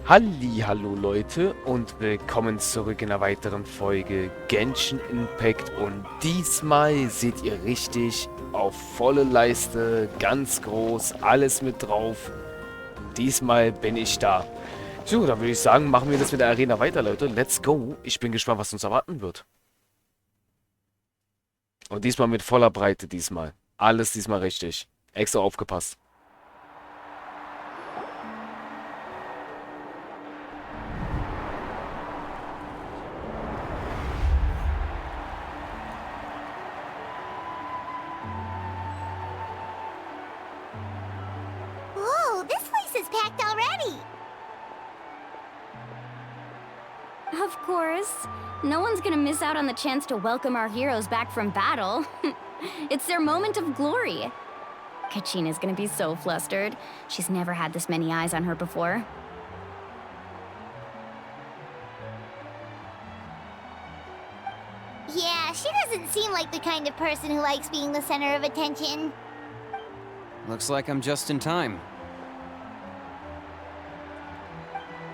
Hallo Leute und willkommen zurück in einer weiteren Folge Genshin Impact und diesmal seht ihr richtig auf volle Leiste, ganz groß, alles mit drauf. Diesmal bin ich da. So, dann würde ich sagen, machen wir das mit der Arena weiter, Leute. Let's go. Ich bin gespannt, was uns erwarten wird. Und diesmal mit voller Breite diesmal. Alles diesmal richtig. Extra aufgepasst. Whoa, this place is packed already! Of course. No one's gonna miss out on the chance to welcome our heroes back from battle. It's their moment of glory. Kachina's gonna be so flustered. She's never had this many eyes on her before. Yeah, she doesn't seem like the kind of person who likes being the center of attention. Looks like I'm just in time.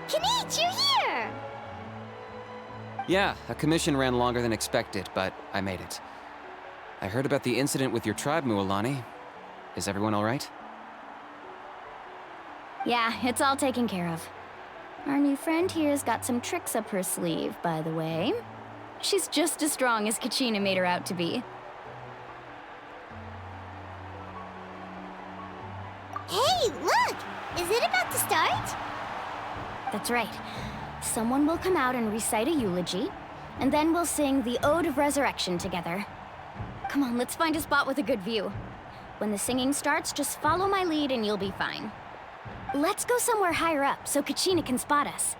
Kanich, you're here! Yeah, a commission ran longer than expected, but I made it. I heard about the incident with your tribe, Mualani. Is everyone all right? Yeah, it's all taken care of. Our new friend here's got some tricks up her sleeve, by the way. She's just as strong as Kachina made her out to be. Hey, look! Is it about to start? That's right. Someone will come out and recite a eulogy, and then we'll sing the Ode of Resurrection together. Come on, let's find a spot with a good view. When the singing starts, just follow my lead and you'll be fine. Let's go somewhere higher up so Kachina can spot us.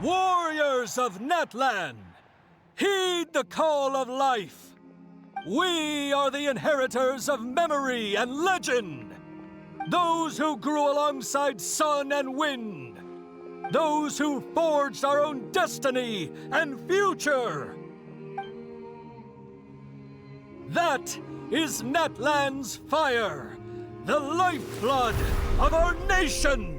Warriors of Natlan, heed the call of life. We are the inheritors of memory and legend. Those who grew alongside sun and wind. Those who forged our own destiny and future. That is Natlan's fire, the lifeblood of our nation.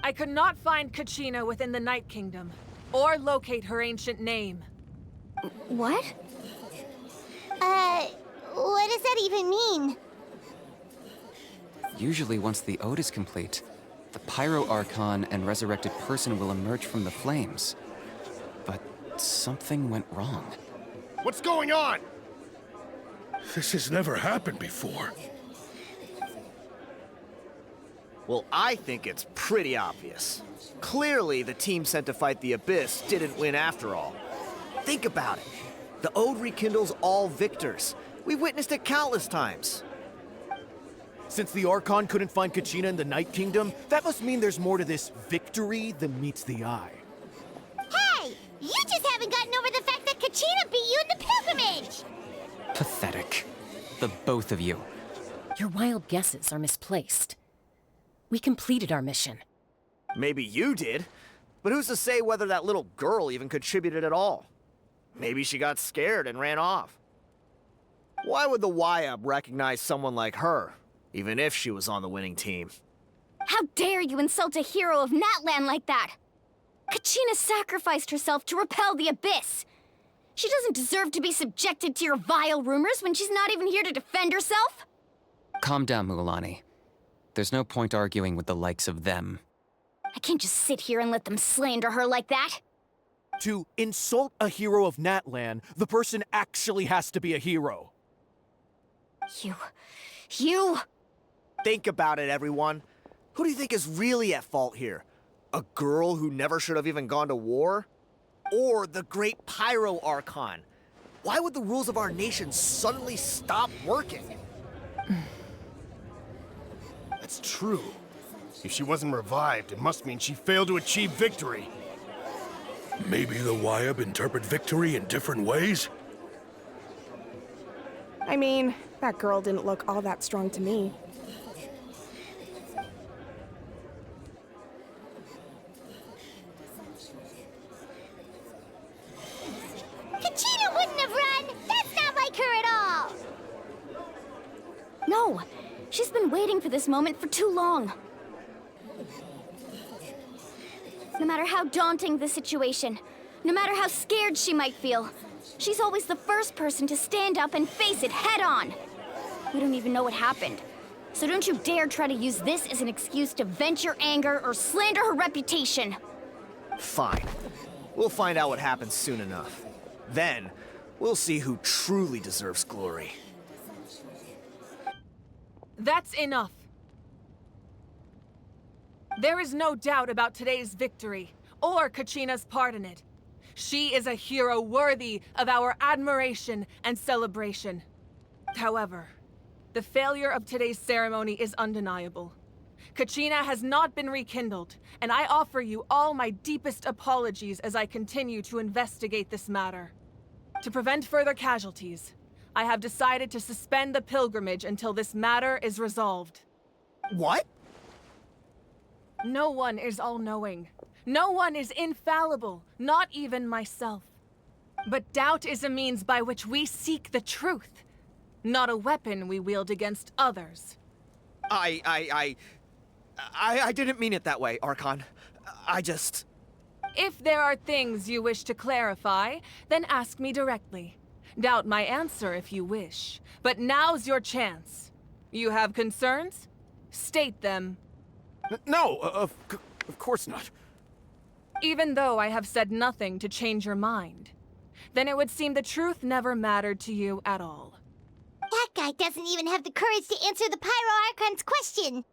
I could not find Kachina within the Night Kingdom, or locate her ancient name. What? What does that even mean? Usually once the ode is complete, the Pyro Archon and resurrected person will emerge from the flames. But something went wrong. What's going on? This has never happened before. Well, I think it's pretty obvious. Clearly, the team sent to fight the Abyss didn't win after all. Think about it. The Ode rekindles all victors. We've witnessed it countless times. Since the Archon couldn't find Kachina in the Night Kingdom, that must mean there's more to this victory than meets the eye. Hey! You just haven't gotten over the fact that Kachina beat you in the pivot Pathetic. The both of you. Your wild guesses are misplaced. We completed our mission. Maybe you did, but who's to say whether that little girl even contributed at all? Maybe she got scared and ran off. Why would the YUB recognize someone like her, even if she was on the winning team? How dare you insult a hero of Natlan like that? Kachina sacrificed herself to repel the Abyss. She doesn't deserve to be subjected to your vile rumors when she's not even here to defend herself. Calm down, Mualani. There's no point arguing with the likes of them. I can't just sit here and let them slander her like that. To insult a hero of Natlan, the person actually has to be a hero. You... Think about it, everyone. Who do you think is really at fault here? A girl who never should have even gone to war? Or the great Pyro Archon? Why would the rules of our nation suddenly stop working? That's true. If she wasn't revived, it must mean she failed to achieve victory. Maybe the YUB interpret victory in different ways? I mean, that girl didn't look all that strong to me. Kachina wouldn't have run! That's not like her at all! No, she's been waiting for this moment for too long. No matter how daunting the situation, no matter how scared she might feel, she's always the first person to stand up and face it head on. We don't even know what happened, so don't you dare try to use this as an excuse to vent your anger or slander her reputation. Fine. We'll find out what happens soon enough. Then, we'll see who truly deserves glory. That's enough. There is no doubt about today's victory, or Kachina's part in it. She is a hero worthy of our admiration and celebration. However, the failure of today's ceremony is undeniable. Kachina has not been rekindled, and I offer you all my deepest apologies as I continue to investigate this matter. To prevent further casualties, I have decided to suspend the pilgrimage until this matter is resolved. What? No one is all-knowing. No one is infallible, not even myself. But doubt is a means by which we seek the truth, not a weapon we wield against others. I didn't mean it that way, Archon. I just... If there are things you wish to clarify, then ask me directly. Doubt my answer if you wish, but now's your chance. You have concerns? State them. No, of course not. Even though I have said nothing to change your mind, then it would seem the truth never mattered to you at all. That guy doesn't even have the courage to answer the Pyro Archon's question.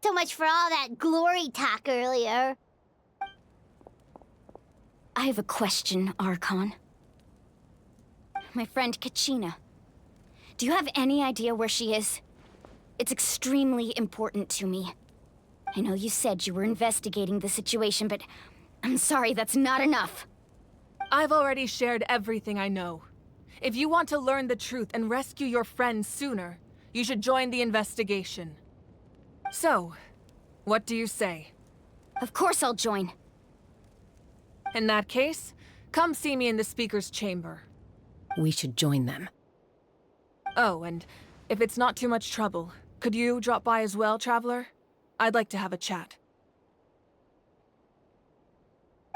So much for all that glory talk earlier. I have a question, Archon. My friend Kachina. Do you have any idea where she is? It's extremely important to me. I know you said you were investigating the situation, but I'm sorry, that's not enough. I've already shared everything I know. If you want to learn the truth and rescue your friend sooner, you should join the investigation. So, what do you say? Of course I'll join. In that case, come see me in the speaker's chamber. We should join them. Oh, and if it's not too much trouble, could you drop by as well, Traveler? I'd like to have a chat.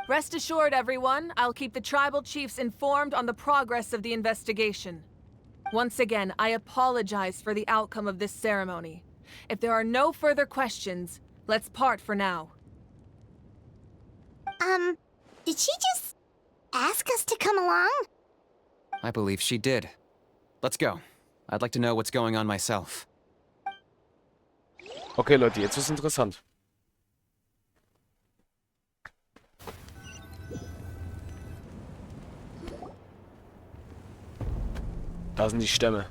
Rest assured, everyone, I'll keep the tribal chiefs informed on the progress of the investigation. Once again, I apologize for the outcome of this ceremony. If there are no further questions, let's part for now. Did she just ask us to come along? I believe she did. Let's go. I'd like to know what's going on myself. Okay, Leute, jetzt ist interessant. Da sind die Stämme.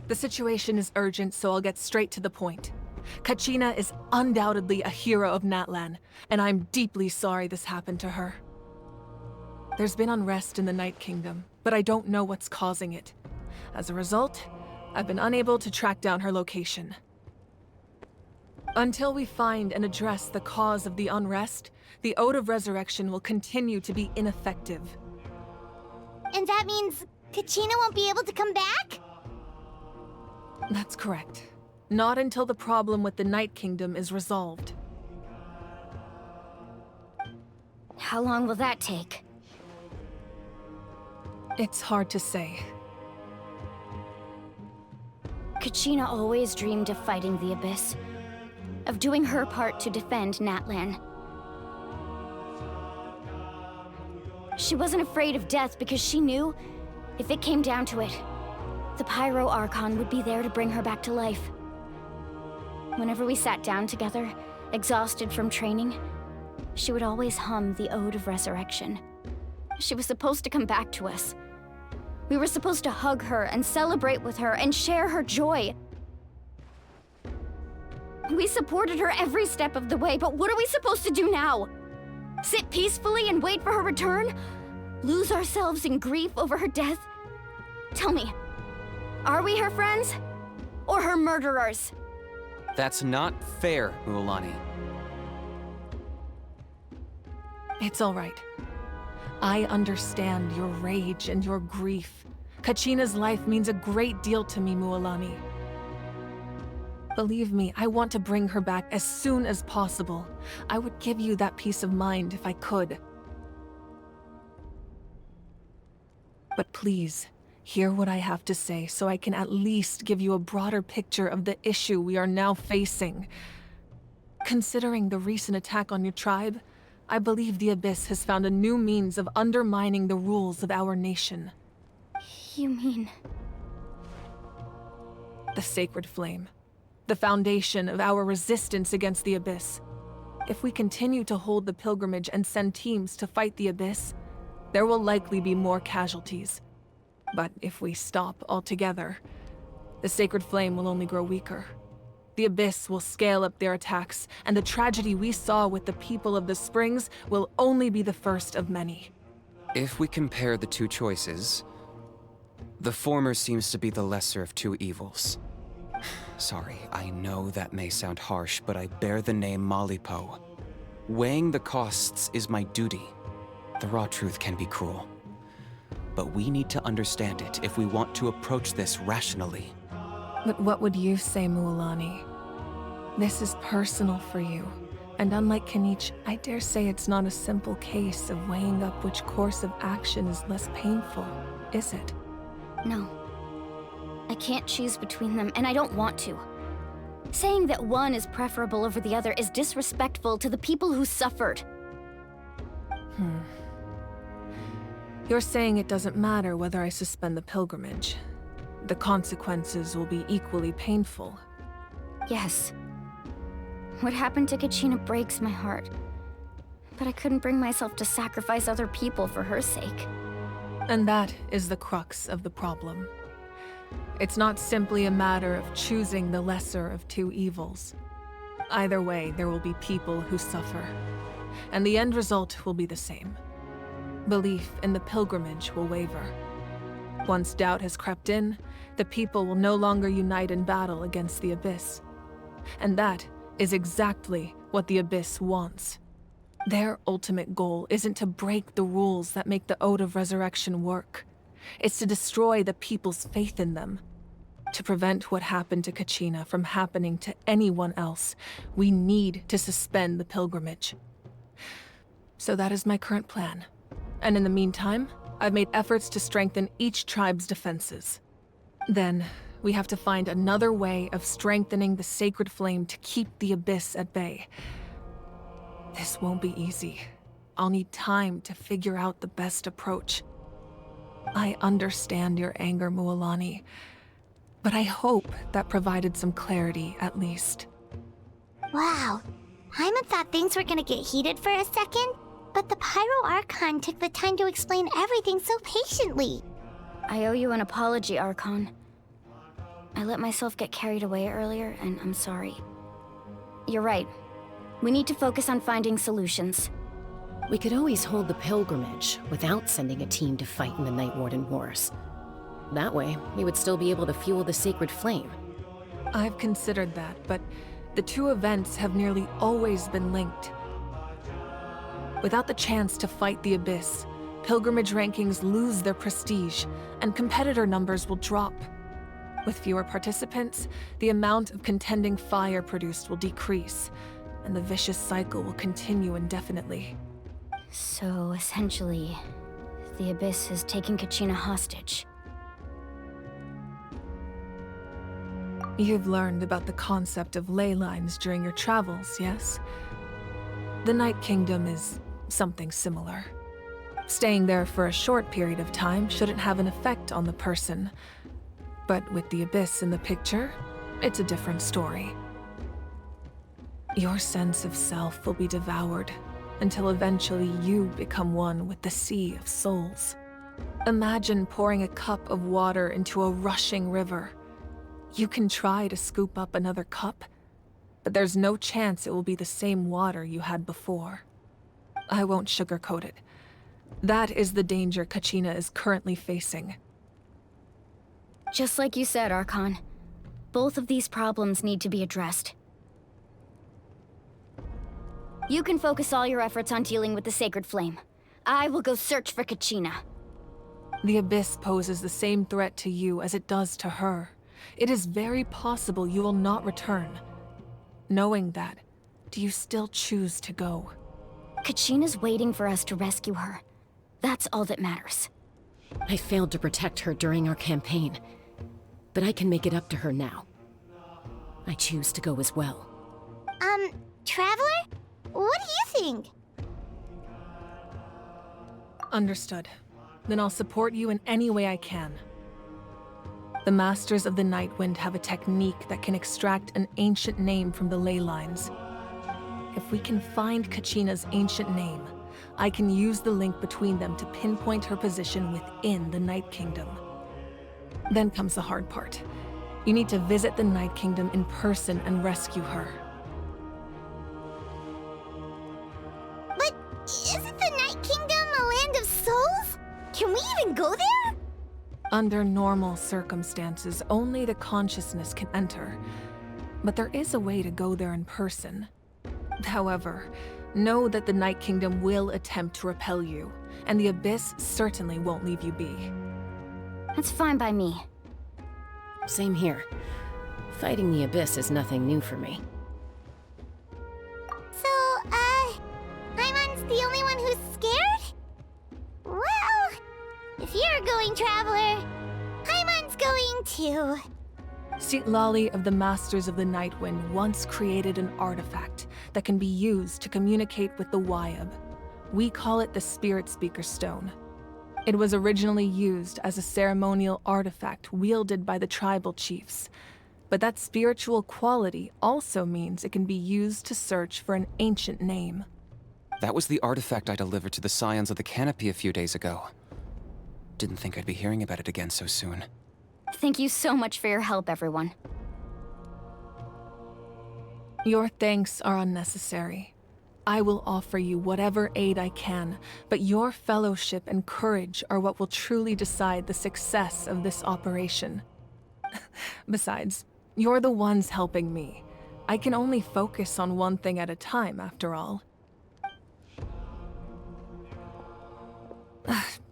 The situation is urgent, so I'll get straight to the point. Kachina is undoubtedly a hero of Natlan, and I'm deeply sorry this happened to her. There's been unrest in the Night Kingdom, but I don't know what's causing it. As a result, I've been unable to track down her location. Until we find and address the cause of the unrest, the Ode of Resurrection will continue to be ineffective. And that means Kachina won't be able to come back? That's correct. Not until the problem with the Night Kingdom is resolved. How long will that take? It's hard to say. Kachina always dreamed of fighting the Abyss, of doing her part to defend Natlan. She wasn't afraid of death because she knew, if it came down to it, the Pyro Archon would be there to bring her back to life. Whenever we sat down together, exhausted from training, she would always hum the Ode of Resurrection. She was supposed to come back to us. We were supposed to hug her and celebrate with her and share her joy. We supported her every step of the way, but what are we supposed to do now? Sit peacefully and wait for her return? Lose ourselves in grief over her death? Tell me, are we her friends? Or her murderers? That's not fair, Mualani. It's all right. I understand your rage and your grief. Kachina's life means a great deal to me, Mualani. Believe me, I want to bring her back as soon as possible. I would give you that peace of mind if I could. But please, hear what I have to say so I can at least give you a broader picture of the issue we are now facing. Considering the recent attack on your tribe, I believe the Abyss has found a new means of undermining the rules of our nation. You mean... The Sacred Flame. The foundation of our resistance against the Abyss. If we continue to hold the pilgrimage and send teams to fight the Abyss, there will likely be more casualties. But if we stop altogether, the Sacred Flame will only grow weaker. The Abyss will scale up their attacks, and the tragedy we saw with the people of the Springs will only be the first of many. If we compare the two choices, the former seems to be the lesser of two evils. Sorry, I know that may sound harsh, but I bear the name Malipo. Weighing the costs is my duty. The raw truth can be cruel. But we need to understand it if we want to approach this rationally. But what would you say, Mualani? This is personal for you. And unlike Kanich, I dare say it's not a simple case of weighing up which course of action is less painful, is it? No. I can't choose between them, and I don't want to. Saying that one is preferable over the other is disrespectful to the people who suffered. You're saying it doesn't matter whether I suspend the pilgrimage. The consequences will be equally painful. Yes. What happened to Kachina breaks my heart. But I couldn't bring myself to sacrifice other people for her sake. And that is the crux of the problem. It's not simply a matter of choosing the lesser of two evils. Either way, there will be people who suffer. And the end result will be the same. Belief in the pilgrimage will waver. Once doubt has crept in, the people will no longer unite in battle against the Abyss. And that is exactly what the Abyss wants. Their ultimate goal isn't to break the rules that make the Ode of Resurrection work. It's to destroy the people's faith in them. To prevent what happened to Kachina from happening to anyone else, we need to suspend the pilgrimage. So that is my current plan. And in the meantime, I've made efforts to strengthen each tribe's defenses. Then, we have to find another way of strengthening the Sacred Flame to keep the Abyss at bay. This won't be easy. I'll need time to figure out the best approach. I understand your anger, Mualani, but I hope that provided some clarity, at least. Wow. Hyman thought things were gonna get heated for a second, but the Pyro Archon took the time to explain everything so patiently. I owe you an apology, Archon. I let myself get carried away earlier, and I'm sorry. You're right. We need to focus on finding solutions. We could always hold the pilgrimage without sending a team to fight in the Night Warden Wars. That way, we would still be able to fuel the sacred flame. I've considered that, but the two events have nearly always been linked. Without the chance to fight the Abyss, pilgrimage rankings lose their prestige, and competitor numbers will drop. With fewer participants, the amount of contending fire produced will decrease, and the vicious cycle will continue indefinitely. So, essentially, the Abyss has taken Kachina hostage. You've learned about the concept of ley lines during your travels, yes? The Night Kingdom is something similar. Staying there for a short period of time shouldn't have an effect on the person. But with the Abyss in the picture, it's a different story. Your sense of self will be devoured until eventually you become one with the Sea of Souls. Imagine pouring a cup of water into a rushing river. You can try to scoop up another cup, but there's no chance it will be the same water you had before. I won't sugarcoat it. That is the danger Kachina is currently facing. Just like you said, Archon. Both of these problems need to be addressed. You can focus all your efforts on dealing with the Sacred Flame. I will go search for Kachina. The Abyss poses the same threat to you as it does to her. It is very possible you will not return. Knowing that, do you still choose to go? Kachina's waiting for us to rescue her. That's all that matters. I failed to protect her during our campaign, but I can make it up to her now. I choose to go as well. Traveler? What do you think? Understood. Then I'll support you in any way I can. The Masters of the Nightwind have a technique that can extract an ancient name from the ley lines. If we can find Kachina's ancient name, I can use the link between them to pinpoint her position within the Night Kingdom. Then comes the hard part. You need to visit the Night Kingdom in person and rescue her. But isn't the Night Kingdom a land of souls? Can we even go there? Under normal circumstances, only the consciousness can enter. But there is a way to go there in person. However, know that the Night Kingdom will attempt to repel you, and the Abyss certainly won't leave you be. That's fine by me. Same here. Fighting the Abyss is nothing new for me. So, Paimon's the only one who's scared? Well, if you're going, Traveler, Paimon's going too. Citlali of the Masters of the Nightwind once created an artifact that can be used to communicate with the Wyab. We call it the Spirit Speaker Stone. It was originally used as a ceremonial artifact wielded by the tribal chiefs, but that spiritual quality also means it can be used to search for an ancient name. That was the artifact I delivered to the Scions of the Canopy a few days ago. Didn't think I'd be hearing about it again so soon. Thank you so much for your help, everyone. Your thanks are unnecessary. I will offer you whatever aid I can, but your fellowship and courage are what will truly decide the success of this operation. Besides, you're the ones helping me. I can only focus on one thing at a time, after all.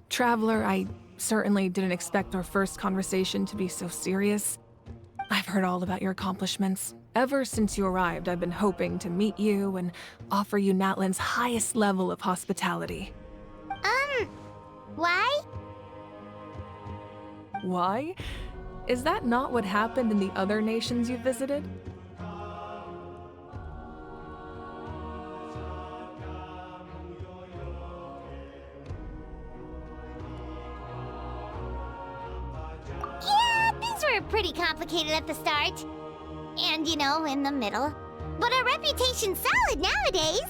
Traveler, I certainly didn't expect our first conversation to be so serious. I've heard all about your accomplishments. Ever since you arrived, I've been hoping to meet you and offer you Natlan's highest level of hospitality. Why? Why? Is that not what happened in the other nations you visited? Yeah, things were pretty complicated at the start. And, you know, in the middle. But our reputation's solid nowadays.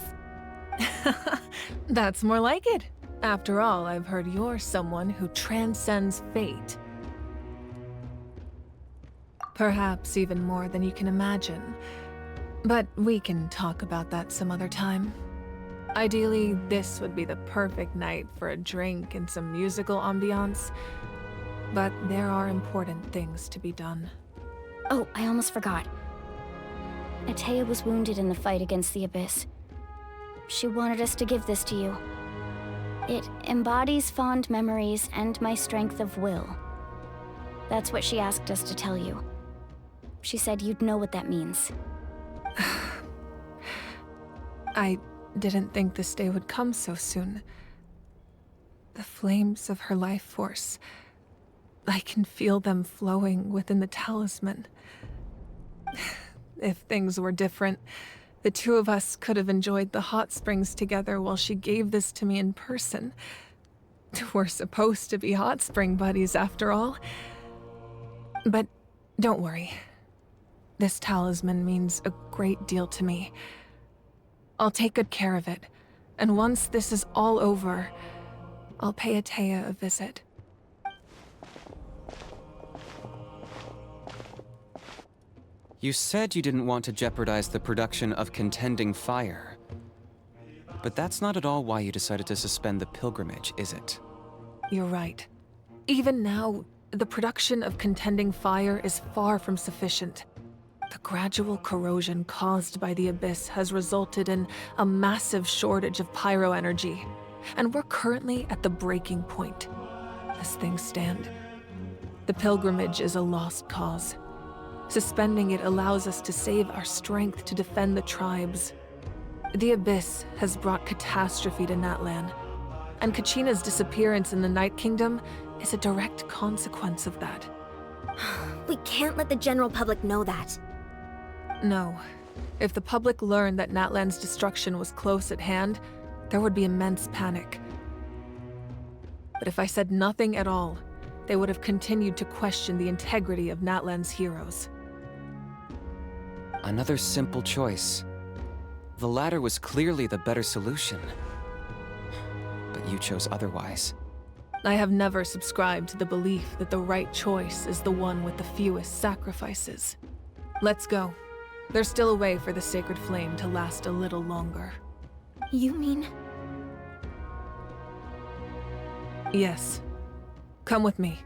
That's more like it. After all, I've heard you're someone who transcends fate. Perhaps even more than you can imagine. But we can talk about that some other time. Ideally, this would be the perfect night for a drink and some musical ambiance. But there are important things to be done. Oh, I almost forgot. Atea was wounded in the fight against the Abyss. She wanted us to give this to you. It embodies fond memories and my strength of will. That's what she asked us to tell you. She said you'd know what that means. I didn't think this day would come so soon. The flames of her life force. I can feel them flowing within the talisman. If things were different, the two of us could have enjoyed the hot springs together while she gave this to me in person. We're supposed to be hot spring buddies after all. But don't worry. This talisman means a great deal to me. I'll take good care of it, and once this is all over, I'll pay Atea a visit. You said you didn't want to jeopardize the production of Contending Fire. But that's not at all why you decided to suspend the pilgrimage, is it? You're right. Even now, the production of Contending Fire is far from sufficient. The gradual corrosion caused by the Abyss has resulted in a massive shortage of pyro energy, and we're currently at the breaking point. As things stand, the pilgrimage is a lost cause. Suspending it allows us to save our strength to defend the tribes. The Abyss has brought catastrophe to Natlan, and Kachina's disappearance in the Night Kingdom is a direct consequence of that. We can't let the general public know that. No. If the public learned that Natlan's destruction was close at hand, there would be immense panic. But if I said nothing at all, they would have continued to question the integrity of Natlan's heroes. Another simple choice. The latter was clearly the better solution. But you chose otherwise. I have never subscribed to the belief that the right choice is the one with the fewest sacrifices. Let's go. There's still a way for the sacred flame to last a little longer. You mean? Yes. Come with me.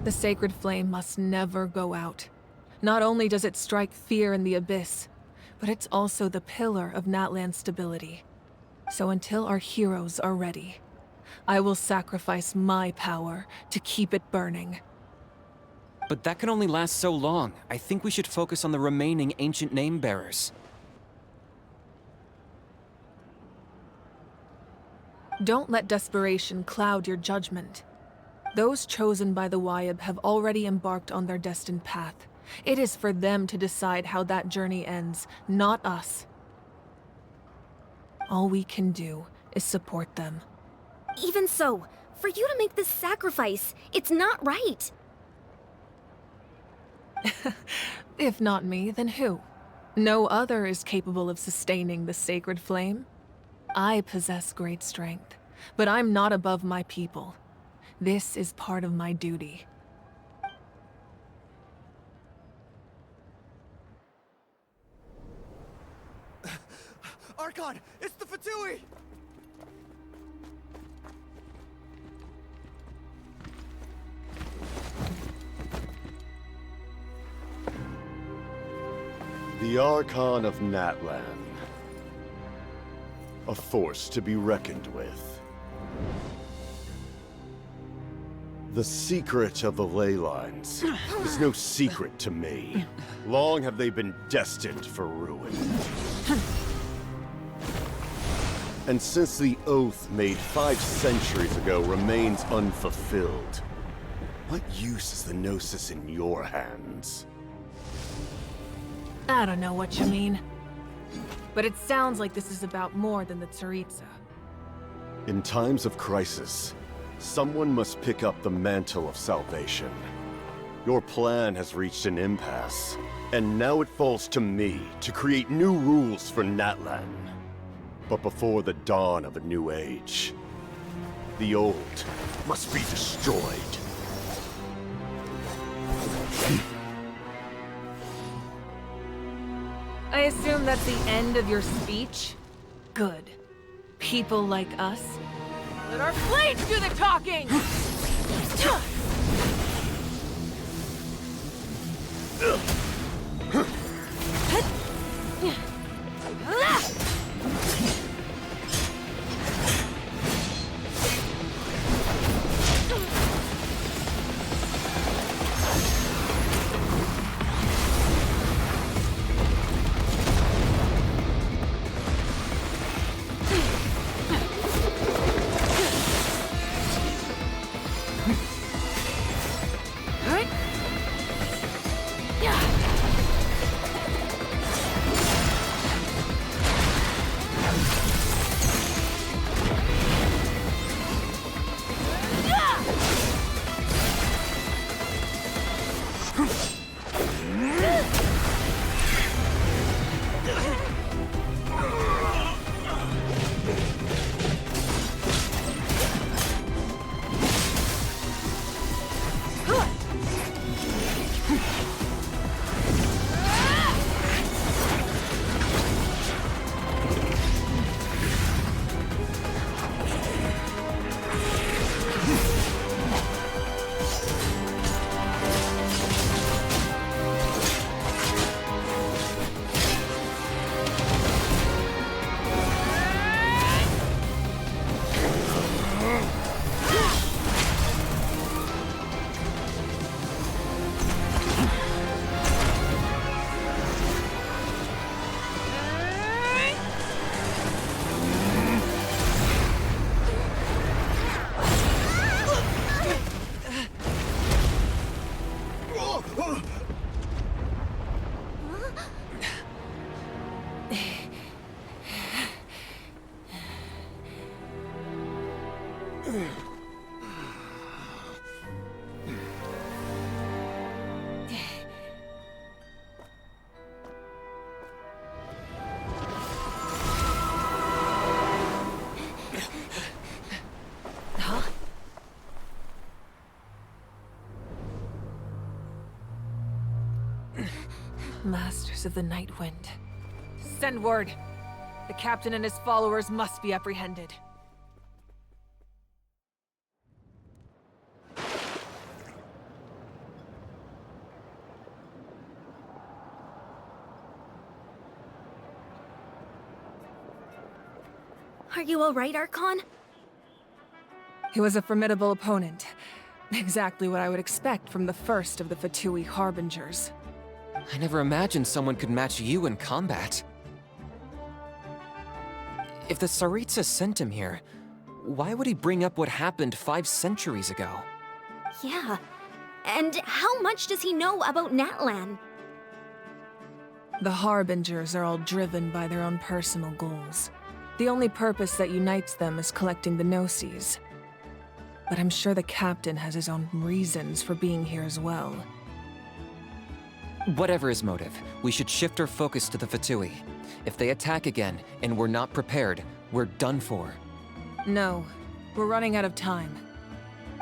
The sacred flame must never go out. Not only does it strike fear in the Abyss, but it's also the pillar of Natlan's stability. So until our heroes are ready, I will sacrifice my power to keep it burning. But that can only last so long. I think we should focus on the remaining ancient name-bearers. Don't let desperation cloud your judgment. Those chosen by the Wayab have already embarked on their destined path. It is for them to decide how that journey ends, not us. All we can do is support them. Even so, for you to make this sacrifice, it's not right. If not me, then who? No other is capable of sustaining the sacred flame. I possess great strength, but I'm not above my people. This is part of my duty. Archon, it's the Fatui! The Archon of Natlan. A force to be reckoned with. The secret of the ley lines is no secret to me. Long have they been destined for ruin. And since the oath made 5 centuries ago remains unfulfilled, what use is the Gnosis in your hands? I don't know what you mean. But it sounds like this is about more than the Tsaritsa. In times of crisis, someone must pick up the mantle of salvation. Your plan has reached an impasse, and now it falls to me to create new rules for Natlan. but before the dawn of a new age. The old must be destroyed. I assume that's the end of your speech? Good. People like us. Let our blades do the talking! Masters of the Night Wind. Send word. The captain and his followers must be apprehended. Are you all right, Archon? He was a formidable opponent. Exactly what I would expect from the first of the Fatui Harbingers. I never imagined someone could match you in combat. If the Tsaritsa sent him here, why would he bring up what happened 5 centuries ago? Yeah. And how much does he know about Natlan? The Harbingers are all driven by their own personal goals. The only purpose that unites them is collecting the Gnosis. But I'm sure the captain has his own reasons for being here as well. Whatever his motive, we should shift our focus to the Fatui. If they attack again, and we're not prepared, we're done for. No, we're running out of time.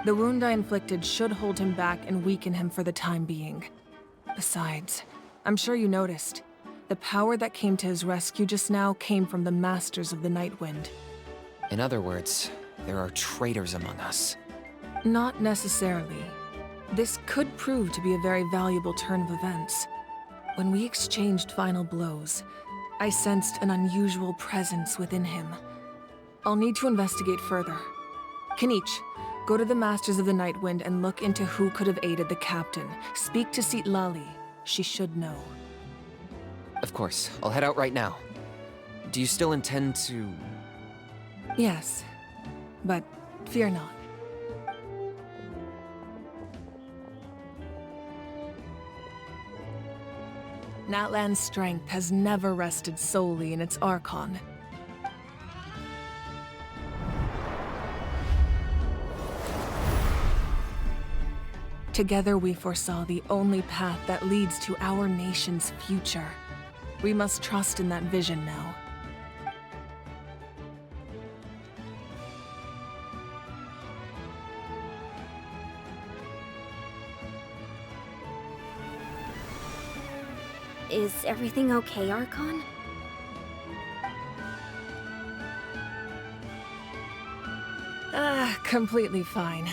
The wound I inflicted should hold him back and weaken him for the time being. Besides, I'm sure you noticed, the power that came to his rescue just now came from the Masters of the Night Wind. In other words, there are traitors among us. Not necessarily. This could prove to be a very valuable turn of events. When we exchanged final blows, I sensed an unusual presence within him. I'll need to investigate further. Kanich, go to the Masters of the Night Wind and look into who could have aided the captain. Speak to Sitlali. She should know. Of course, I'll head out right now. Do you still intend to... Yes, but fear not. Natlan's strength has never rested solely in its Archon. Together we foresaw the only path that leads to our nation's future. We must trust in that vision now. Is everything okay, Archon? Completely fine.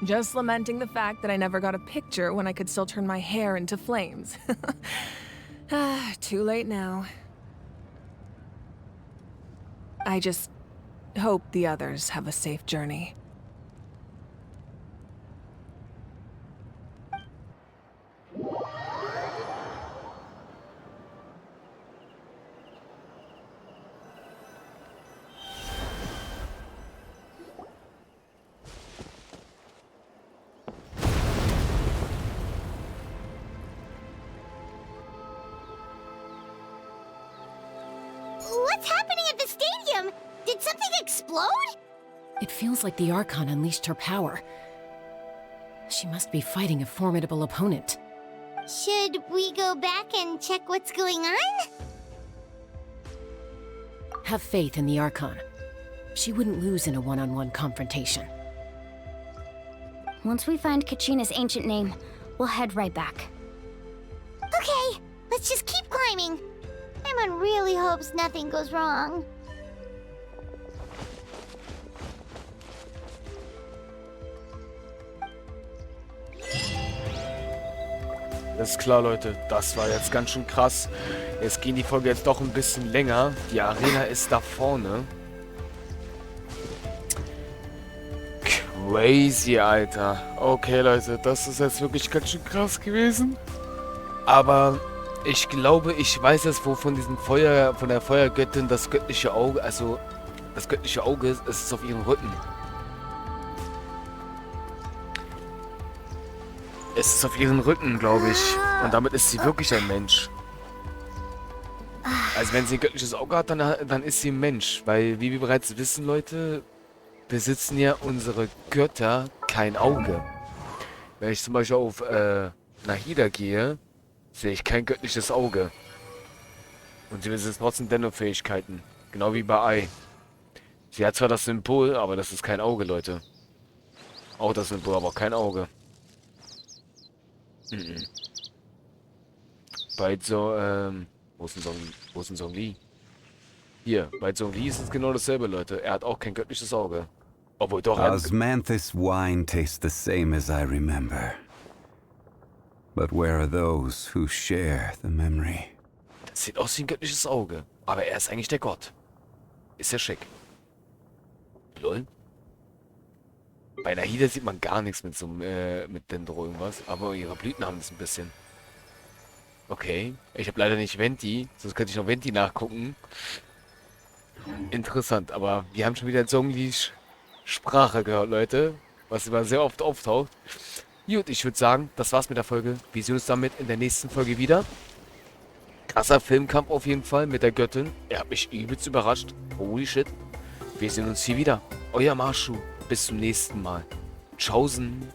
Just lamenting the fact that I never got a picture when I could still turn my hair into flames. Too late now. I just hope the others have a safe journey. What's happening at the stadium? Did something explode? It feels like the Archon unleashed her power. She must be fighting a formidable opponent. Should we go back and check what's going on? Have faith in the Archon. She wouldn't lose in a one-on-one confrontation. Once we find Kachina's ancient name, we'll head right back. Okay, let's just keep climbing. Paimon really hopes nothing goes wrong. Das ist klar, Leute. Das war jetzt ganz schön krass. Jetzt ging die Folge jetzt doch ein bisschen länger. Die Arena ist da vorne. Crazy, Alter. Okay, Leute. Das ist jetzt wirklich ganz schön krass gewesen. Aber ich glaube, ich weiß jetzt, wo von diesem Feuer, von der Feuergöttin das göttliche Auge, also das göttliche Auge ist, es ist auf ihrem Rücken. Es ist auf ihrem Rücken, glaube ich. Und damit ist sie wirklich ein Mensch. Also wenn sie ein göttliches Auge hat, dann ist sie ein Mensch. Weil, wie wir bereits wissen, Leute, besitzen ja unsere Götter kein Auge. Wenn ich zum Beispiel auf Nahida gehe, sehe ich kein göttliches Auge. Und sie besitzen trotzdem dennoch Fähigkeiten. Genau wie bei Ai. Sie hat zwar das Symbol, aber das ist kein Auge, Leute. Auch das Symbol, aber kein Auge. Bei so, wo ist denn Zhongli? Hier, bei Zhongli ist es genau dasselbe, Leute. Er hat auch kein göttliches Auge. Obwohl doch... Osmanthus wine tastes the same as I remember. But where are those who share the memory? Das sieht aus wie ein göttliches Auge. Aber er ist eigentlich der Gott. Ist ja schick. Lol. Bei Nahida sieht man gar nichts mit so mit Dendro irgendwas. Aber ihre Blüten haben es ein bisschen. Okay. Ich habe leider nicht Venti. Sonst könnte ich noch Venti nachgucken. Interessant. Aber wir haben schon wieder Zhonglis Sprache gehört, Leute. Was immer sehr oft auftaucht. Gut, ich würde sagen, das war's mit der Folge. Wir sehen uns damit in der nächsten Folge wieder. Krasser Filmkampf auf jeden Fall mit der Göttin. Er hat mich übelst überrascht. Holy shit. Wir sehen uns hier wieder. Euer Masho. Bis zum nächsten Mal. Tschaußen.